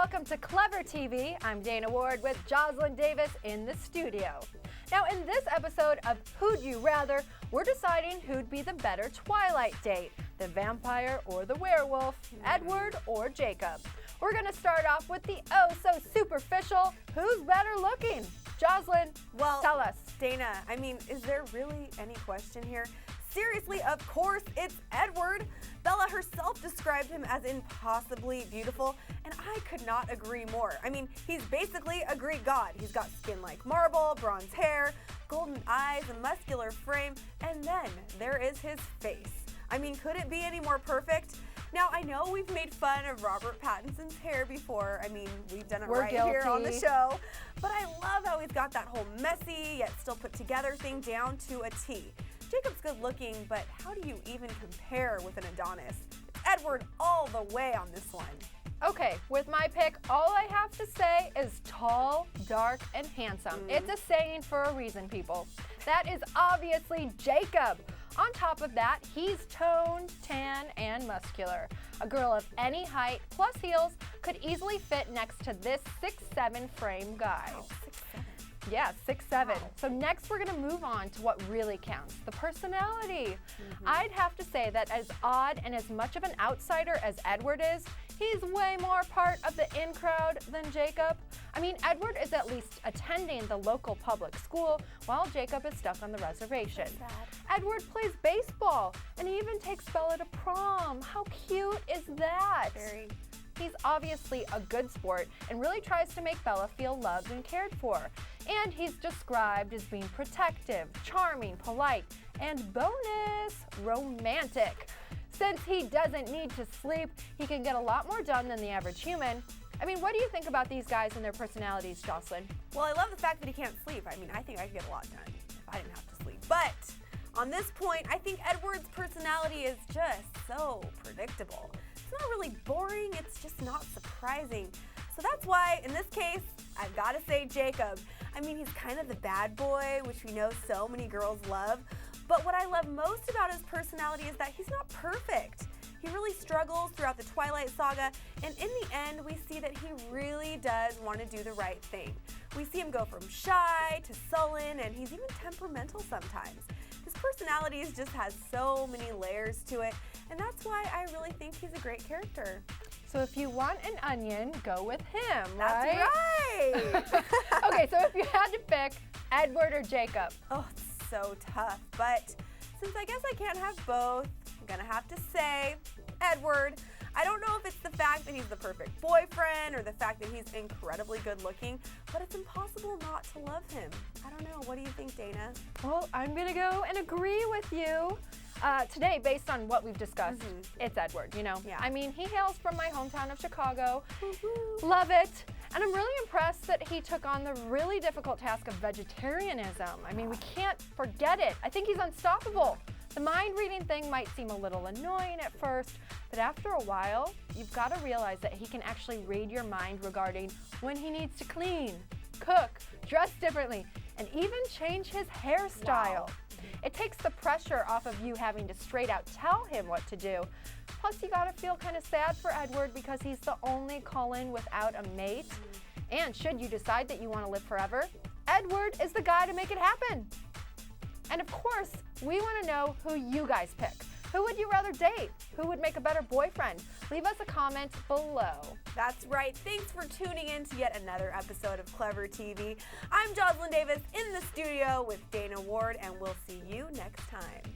welcome to Clever TV. I'm Dana Ward with JOSLYN Davis in the studio. Now in this episode of Who'd You Rather, we're deciding who'd be the better Twilight date, the vampire or the werewolf, Edward or Jacob. We're gonna start off with the superficial, who's better looking? JOSLYN, tell us. Dana, is there really any question here? Seriously, of course, it's Edward. Bella herself described him as impossibly beautiful, and I could not agree more. He's basically a Greek god. He's got skin like marble, bronze hair, golden eyes, a muscular frame, and then there is his face. Could it be any more perfect? Now, I know we've made fun of Robert Pattinson's hair before. We've done it here on the show. But I love how he's got that whole messy yet still put together thing down to a T. Jacob's good looking, but how do you even compare with an Adonis? It's Edward all the way on this one. Okay, with my pick, all I have to say is tall, dark, and handsome. It's a saying for a reason, people. That is obviously Jacob. On top of that, he's toned, tan, and muscular. A girl of any height plus heels could easily fit next to this 6'7" frame guy. Oh, 6'7". Yeah, 6'7". Wow. So next we're gonna move on to what really counts, the personality. I'd have to say that as odd and as much of an outsider as Edward is, he's way more part of the in crowd than Jacob. Edward is at least attending the local public school while Jacob is stuck on the reservation. Edward plays baseball and he even takes Bella to prom. How cute is that? Very. He's obviously a good sport and really tries to make Bella feel loved and cared for. And he's described as being protective, charming, polite, and bonus, romantic. Since he doesn't need to sleep, he can get a lot more done than the average human. What do you think about these guys and their personalities, JOSLYN? Well, I love the fact that he can't sleep. I think I could get a lot done if I didn't have to sleep. But on this point, I think Edward's personality is just so predictable. It's not really boring, it's just not surprising. So that's why, in this case, I've got to say Jacob. He's kind of the bad boy, which we know so many girls love. But what I love most about his personality is that he's not perfect. He really struggles throughout the Twilight saga, and in the end, we see that he really does want to do the right thing. We see him go from shy to sullen, and he's even temperamental sometimes. His personality just has so many layers to it, and that's why I really think he's a great character. So if you want an onion, go with him, right? That's right! Okay, so if you had to pick Edward or Jacob? Oh, it's so tough, but since I guess I can't have both, I'm gonna have to say Edward. I don't know if it's the fact that he's the perfect boyfriend or the fact that he's incredibly good looking, but it's impossible not to love him. I don't know. What do you think, Dana? Well, I'm gonna go and agree with you. Today, based on what we've discussed, it's Edward, Yeah. He hails from my hometown of Chicago. Love it. And I'm really impressed that he took on the really difficult task of vegetarianism. We can't forget it. I think he's unstoppable. The mind-reading thing might seem a little annoying at first, but after a while, you've got to realize that he can actually read your mind regarding when he needs to clean, cook, dress differently, and even change his hairstyle. Wow. It takes the pressure off of you having to straight out tell him what to do. Plus, you got to feel kind of sad for Edward because he's the only call-in without a mate. And should you decide that you want to live forever, Edward is the guy to make it happen. And of course, we want to know who you guys pick. Who would you rather date? Who would make a better boyfriend? Leave us a comment below. That's right. Thanks for tuning in to yet another episode of Clever TV. I'm JOSLYN Davis in the studio with Dana Ward, and we'll see you next time.